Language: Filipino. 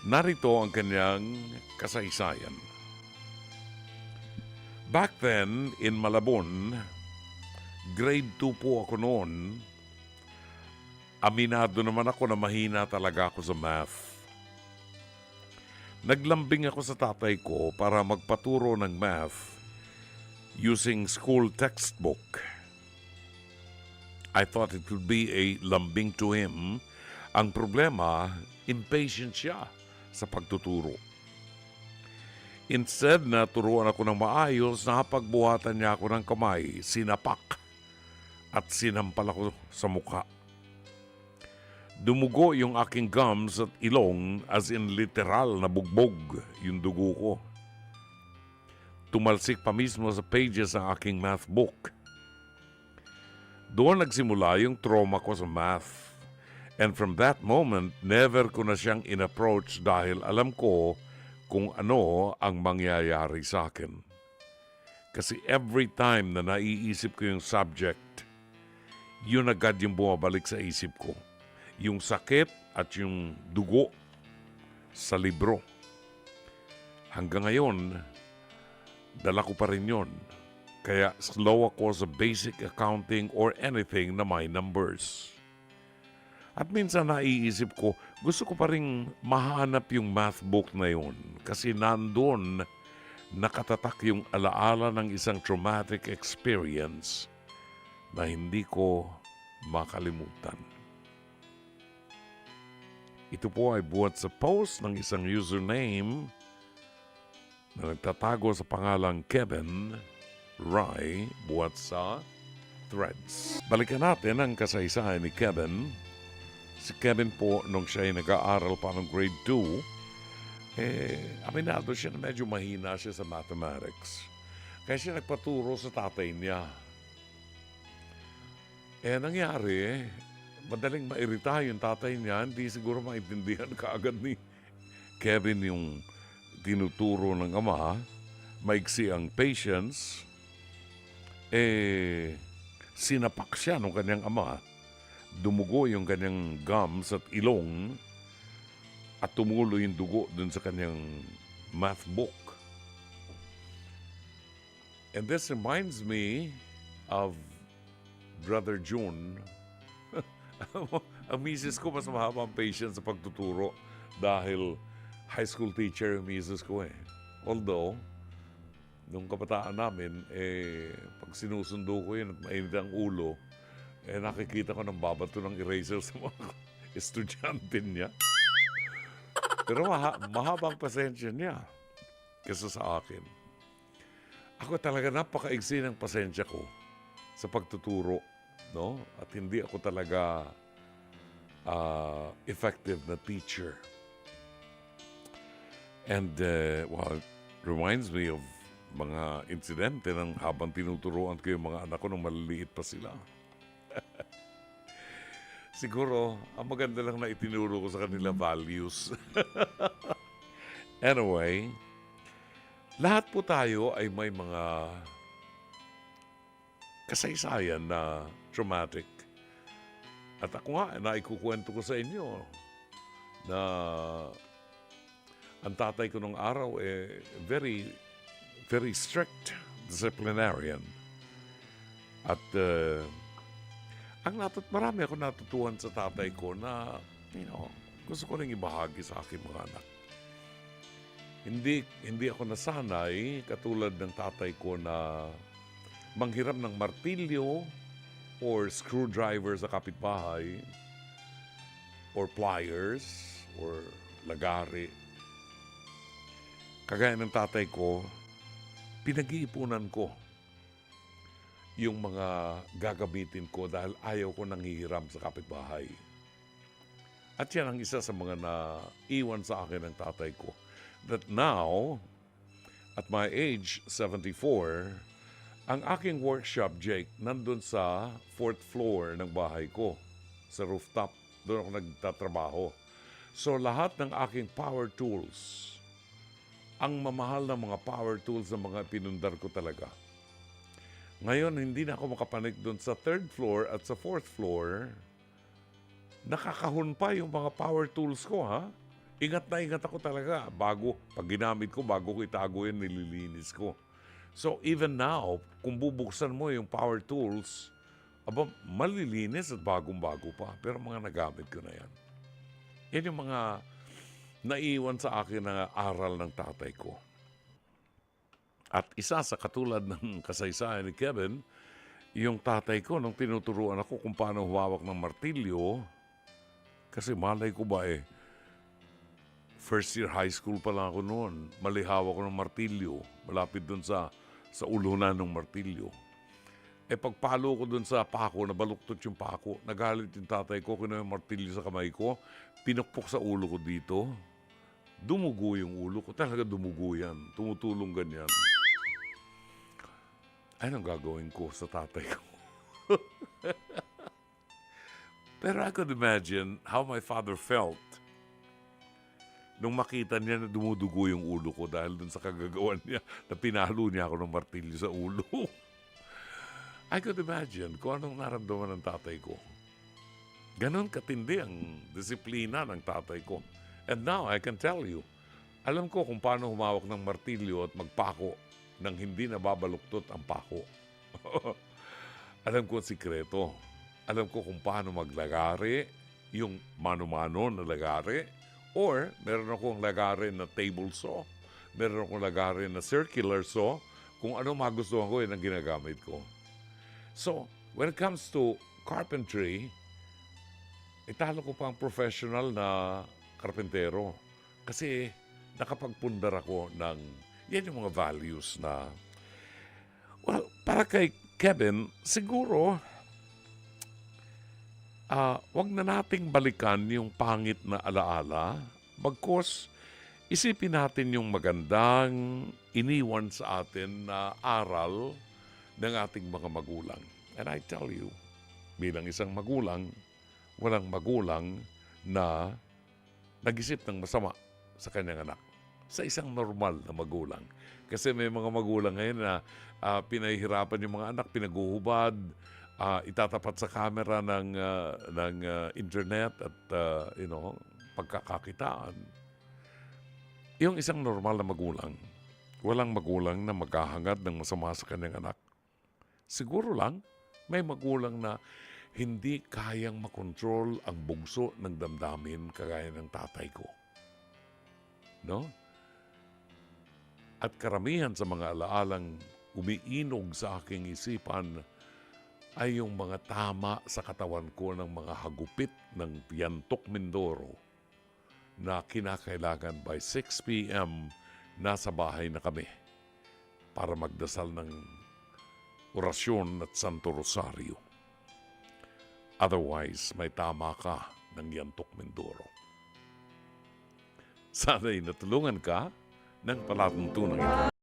Narito ang kanyang kasaysayan. Back then, in Malabon, grade 2 po ako noon. Aminado naman ako na mahina talaga ako sa math. Naglambing ako sa tatay ko para magpaturo ng math using school textbook. I thought it would be a lambing to him. Ang problema, impatient siya sa pagtuturo. Instead na turuan ako ng maayos, napagbuhatan niya ako ng kamay, sinapak at sinampal ako sa mukha. Dumugo yung aking gums at ilong, as in literal na bugbog yung dugo ko. Tumalsik pa mismo sa pages ng aking math book. Doon nagsimula yung trauma ko sa math. And from that moment, never ko na siyang in-approach dahil alam ko kung ano ang mangyayari sa akin. Kasi every time na naiisip ko yung subject, yun agad yung bumabalik sa isip ko. Yung sakit at yung dugo sa libro. Hanggang ngayon, dala ko pa rin yun. Kaya slow ako sa basic accounting or anything na may numbers. At minsan naiisip ko, gusto ko pa rin mahanap yung math book na yun. Kasi nandun nakatatak yung alaala ng isang traumatic experience na hindi ko makalimutan. Ito po ay buhat sa post ng isang username na nagtatago sa pangalang Kevin Rai buhat sa Threads. Balikan natin ang kasaysayan ni Kevin. Si Kevin po, nung siya ay nag-aaral pa ng grade 2, aminado siya na medyo mahina siya sa mathematics. Kaya siya nagpaturo sa tatay niya. Nangyari, madaling mairita yung tatay niya, hindi siguro maintindihan kaagad ni Kevin yung tinuturo ng ama, maiksi ang patience, sinapak siya ng kanyang ama, dumugo yung kanyang gums at ilong, at tumulo yung dugo dun sa kanyang math book. And this reminds me of Brother June. Ang misis ko mas mahaba ang patience sa pagtuturo dahil high school teacher yung misis ko . Although, nung kabataan namin, pag sinusundo ko yun at mainit ang ulo, nakikita ko ng babato ng eraser sa mga estudyante niya. Pero mahabang pasensya niya kaysa sa akin. Ako talaga napakaigsi ng pasensya ko sa pagtuturo. No? At hindi ako talaga effective na teacher. And, it reminds me of mga insidente ng habang tinuturuan ko yung mga anak ko nung maliliit pa sila. Siguro, ang maganda lang na itinuro ko sa kanila values. Anyway, lahat po tayo ay may mga kasaysayan na traumatic. At ako nga, naikukwento ko sa inyo na ang tatay ko nung araw very, very strict disciplinarian. At marami ako natutuhan sa tatay ko na, gusto ko rin ibahagi sa aking mga anak. Hindi ako nasanay katulad ng tatay ko na manghiram ng martilyo or screwdriver sa kapitbahay or pliers or lagari. Kagaya ng tatay ko, pinag-iipunan ko yung mga gagamitin ko dahil ayaw ko nanghihiram sa kapitbahay. At yan ang isa sa mga naiwan sa akin ng tatay ko. That now, at my age, 74, ang aking workshop, Jake, nandun sa 4th floor ng bahay ko, sa rooftop. Doon ako nagtatrabaho. So lahat ng aking power tools, ang mamahal na mga power tools na mga pinundar ko talaga. Ngayon, hindi na ako makapanik doon sa 3rd floor at sa 4th floor. Nakakahon pa yung mga power tools ko, ha? ingat na ingat ako talaga. Pag ginamit ko, bago ko itago yan, nililinis ko. So even now, kung bubuksan mo yung power tools, malilinis at bagong-bago pa. Pero mga nagamit ko na yan. Yan yung mga naiwan sa akin na aral ng tatay ko. At isa sa katulad ng kasaysayan ni Kevin, yung tatay ko, nung tinuturuan ako kung paano humawak ng martilyo, kasi malay ko ba first year high school pa lang ako noon, malihaw ako ng martilyo, malapit dun sa ulunan ng martilyo. Pagpalo ko dun sa pako, nabaluktot yung pako, nagalit yung tatay ko, kinuha yung martilyo sa kamay ko, pinukpok sa ulo ko dito, dumugo yung ulo ko, talaga dumugo yan, tumutulong ganyan. Anong gagawin ko sa tatay ko? Pero I could imagine how my father felt nung makita niya na dumudugo yung ulo ko dahil dun sa kagagawan niya na pinalo niya ako ng martilyo sa ulo. I could imagine kung anong naramdaman ng tatay ko. Ganon katindi ang disiplina ng tatay ko. And now, I can tell you, alam ko kung paano humawak ng martilyo at magpako nang hindi nababaluktot ang pako. Alam ko ang sikreto. Alam ko kung paano maglagari, yung mano-mano na lagari, or meron akong lagari na table saw, meron akong lagari na circular saw, kung ano magustuhan ko, yun ang ginagamit ko. So, when it comes to carpentry, italo ko pa ang professional na karpentero. Kasi nakapagpundar ako ng, yan yung mga values na, well, para kay Kevin, siguro, wag na nating balikan yung pangit na alaala. Bagkus, isipin natin yung magandang iniwan sa atin na aral ng ating mga magulang. And I tell you, bilang isang magulang, walang magulang na nag-isip ng masama sa kanyang anak. Sa isang normal na magulang. Kasi may mga magulang ngayon na pinahihirapan yung mga anak, pinaguhubad, itatapat sa camera ng internet at pagkakakitaan. Yung isang normal na magulang, walang magulang na maghahangad ng masama sa kanyang anak. Siguro lang, may magulang na hindi kayang makontrol ang bugso ng damdamin kagaya ng tatay ko. No? At karamihan sa mga alaalang umiinog sa aking isipan ay yung mga tama sa katawan ko ng mga hagupit ng Piantok Mindoro na kinakailangan by 6 p.m. nasa bahay na kami para magdasal ng orasyon at Santo Rosario. Otherwise, may tama ka ng Piantok Mindoro. Sana'y natulungan ka ng palatuntunan ito.